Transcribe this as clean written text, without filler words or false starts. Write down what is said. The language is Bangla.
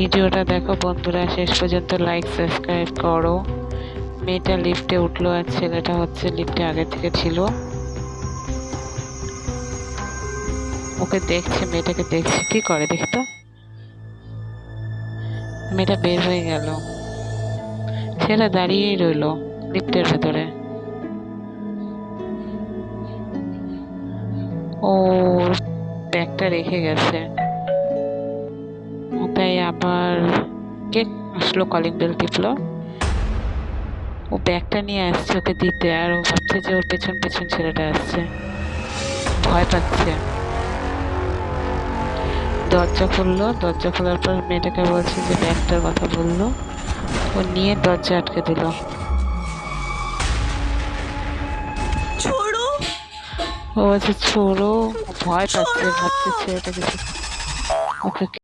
ভিডিওটা দেখো বন্ধুরা, শেষ পর্যন্ত লাইক সাবস্ক্রাইব করো। মেয়েটা লিফটে উঠলো আর ছেলেটা হচ্ছে লিফটে আগে থেকে ছিল, ওকে দেখছে, মেয়েটাকে দেখছে কি করে দেখি তো। মেয়েটা বের হয়ে গেল, ছেলে দাঁড়িয়েই রইলো লিফটের ভেতরে। ওর ব্যাগটা রেখে গেছে, তাই আবার কে আসলো, কলিং বেল টিপলো। ও ব্যাগটা নিয়ে আসছে ওকে দিতে, আর ও ভাবছে যে ওর পেছন পেছন ছেলেটা আসছে, ভয় পাচ্ছে। দরজা খুললো, দরজা খোলার পর মেয়েটাকে বলছে যে ব্যাগটার কথা বললো, ও নিয়ে দরজা আটকে দিল। ও বলছে ছোড়ো, ভয় পাচ্ছে, ভাবছে ছেলেটা কিছু ওকে